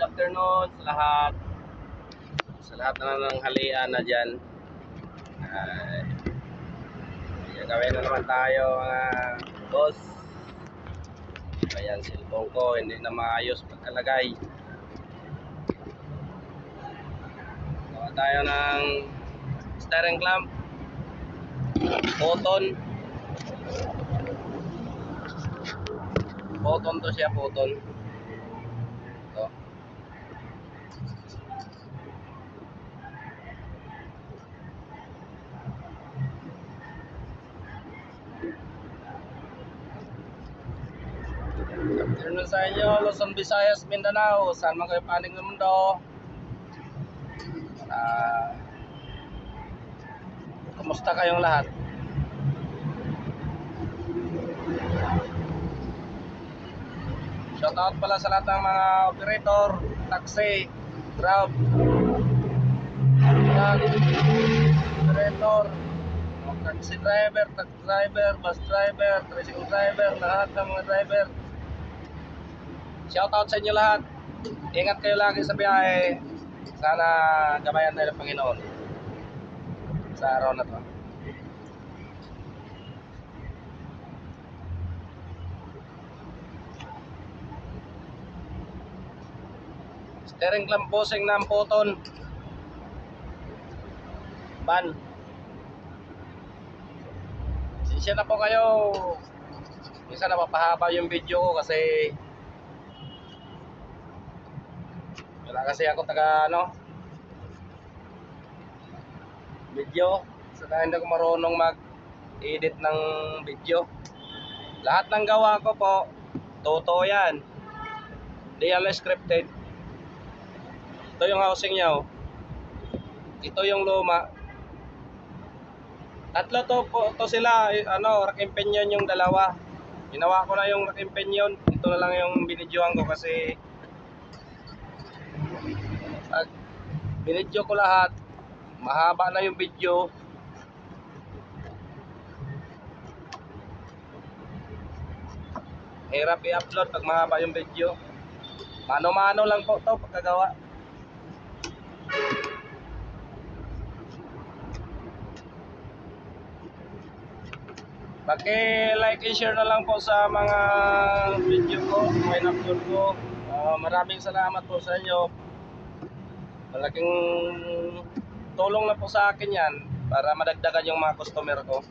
Good afternoon sa lahat na ng halian na dyan. Gagawin na naman tayo mga boss. Ayan, cellphone ko hindi na maayos pagkalagay. Gawa tayo ng steering clamp, Photon to siya, photon. Ito. Afternoon sa inyo, Luzon, Visayas, Mindanao. Saan man kayo panig ng mundo. Kumusta kayong lahat? Shoutout pala sa lahat ng mga operator, taxi, grab, operator, taxi driver, truck driver, bus driver, tricycle driver, lahat ng mga driver. Shoutout sa inyo lahat. Ingat kayo lagi sa biyahe. Sana gabayan tayo ng Panginoon sa araw na to. Steering clamp bossing ng photon ban. Sisya na po kayo. Minsan napapahaba yung video ko kasi wala kasi ako taga video. Saka hindi ko marunong mag-edit ng video. Lahat ng gawa ko po totoo yan. Di yan scripted. Ito yung housing niya, oh. Ito yung luma. Tatlo to sila, rack and pinion yung dalawa. Ginawa ko na yung rack and pinion. Ito na lang yung binidyohan ko kasi pag binidyo ko lahat, mahaba na yung video. Hirap i-upload pag mahaba yung video. Mano-mano lang po to pagkagawa. Paki-like and share na lang po sa mga video ko, mga in-upload ko. Maraming salamat po sa inyo. Malaking tulong na po sa akin yan para madagdagan yung mga customer ko.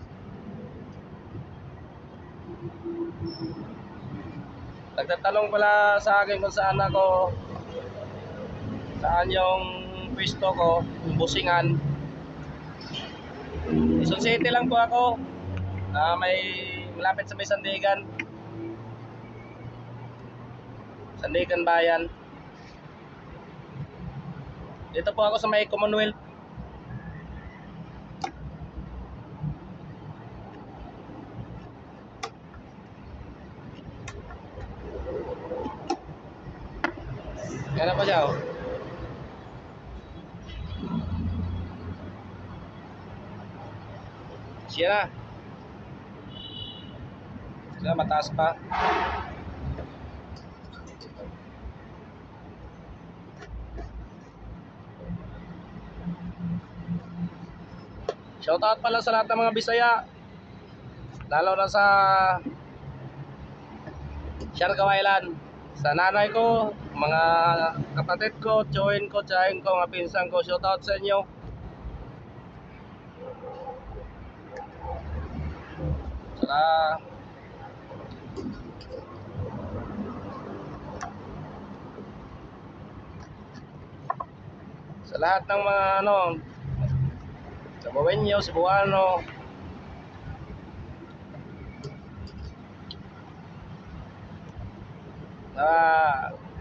Nagtatanong pala sa akin kung saan yung pwesto ko, yung busingan. Quezon City lang po ako. Malapit sa may Sandigan Bayan. Dito po ako sa may Commonwealth. Kaya po siya, oh. Siya mataas pa. Shoutout pala sa lahat ng mga Bisaya, lalo na sa Siargao Island. Sa nanay ko, mga kapatid ko, tiyuhin ko, tiyahin ko, mga pinsan ko, shoutout sa inyo. Saka sa lahat ng mga Sabawenyo, Cebuano,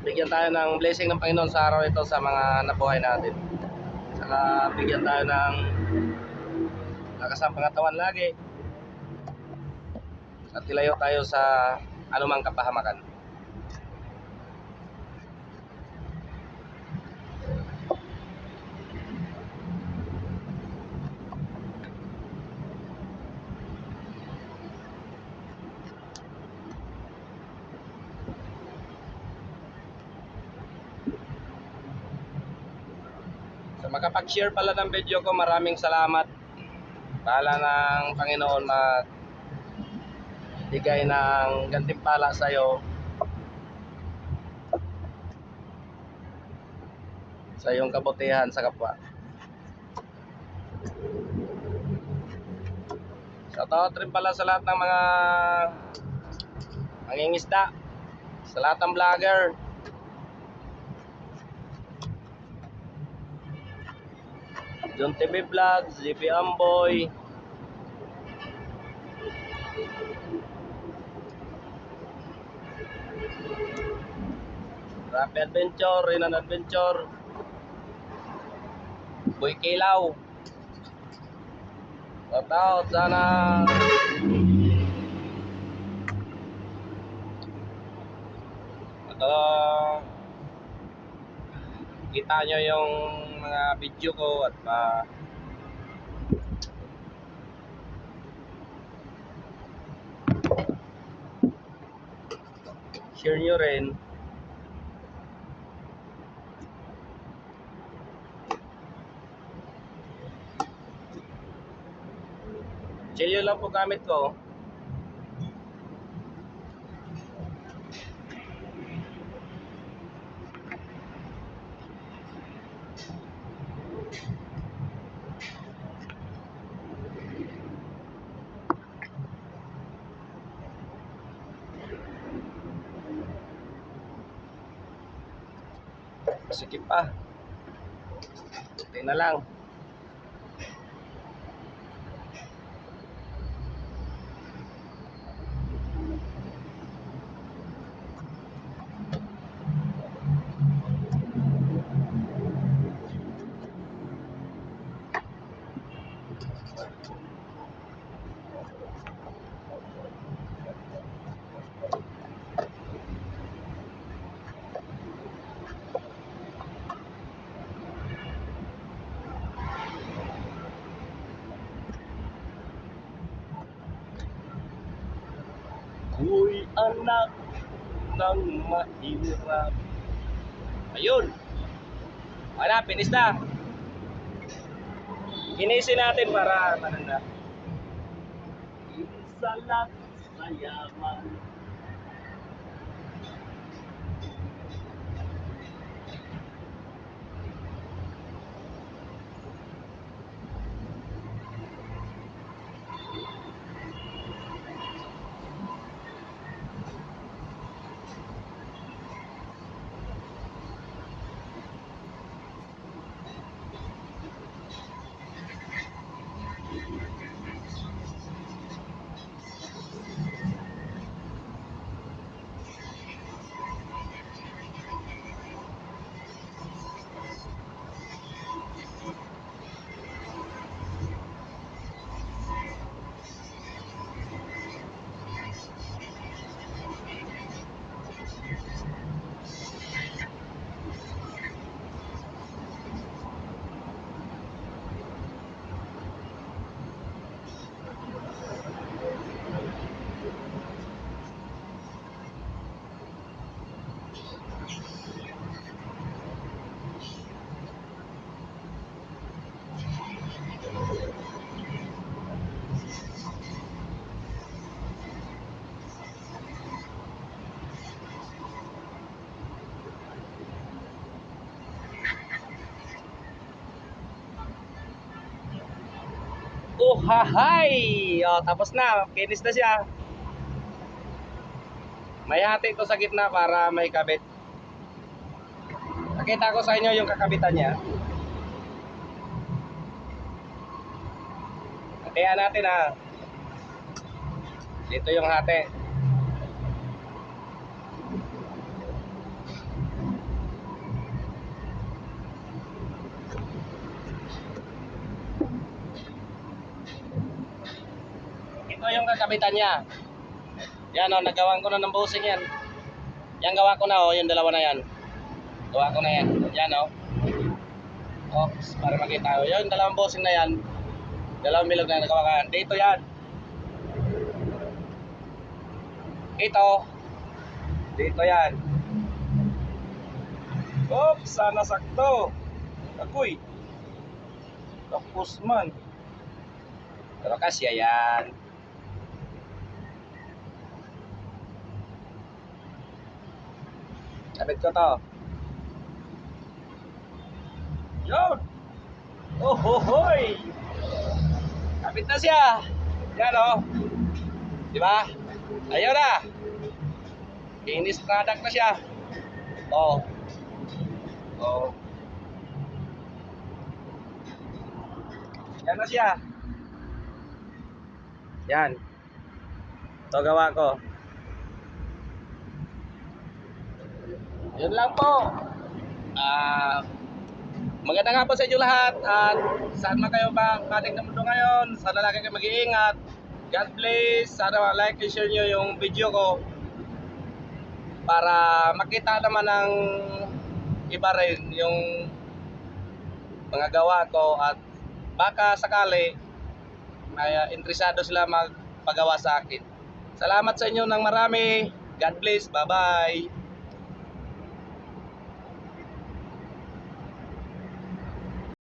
bigyan tayo ng blessing ng Panginoon sa araw ito sa mga nabuhay natin. Saka bigyan tayo ng lakas ng pangatawan lagi at ilayo tayo sa anumang kapahamakan. So makapag-share pala ng video ko, maraming salamat. Bahala ng Panginoon magbigay ng gantimpala sa iyo sa iyong kabutihan sa kapwa. Shoutout rin pala sa lahat ng mga mangingisda, sa lahat ng vlogger. John TV Vlogs, JP Amboy, Rapid Adventure, Renan Adventure, Boy Kilaw. Shoutout, sana kita nyo yung mga video ko at share nyo rin. Chilyo lang po gamit ko. Sige pa. Ito na lang. Uy, anak ng mahirap. Ayun. Wala, finish na. Kinisin natin para mananda. Isalat sa yaman. Oh, hahay! Oh, tapos na. Finish na siya. May hati ito sa gitna para may kabit. Nakita ko sa inyo yung kakabitan niya. Hatihan natin ha. Dito yung hati. Ito yung kakabitan niya. Yan o, nagawan ko na ng bushing yan. Yan gawa ko na o, yung dalawa na yan. Gawa ko na yan. Yan o. Oops, para makita o. Yung dalawang bushing na yan. Dalawang milog na nagawa ka. Dito yan. Ito. Dito yan. Oops, sana sakto. Akoy. Tapos man. Pero kasya yan. Kapit ko to. Yun! Oh ho hoy! Kapit na siya. Yan o. Di ba? Ayaw na. Finished product na siya. Oh. Oh. Yan na siya. Yan. Ito gawa ko. Yun lang po. Magandang hapon sa inyo lahat. At saan man kayo ba ating na mundo ngayon, sana lagi kayo mag-iingat. God bless. Sana like and share nyo yung video ko para makita naman ng iba rin yung mga gawa ko at baka sakali may interesado sila magpagawa sa akin. Salamat sa inyo ng marami. God bless. Bye-bye.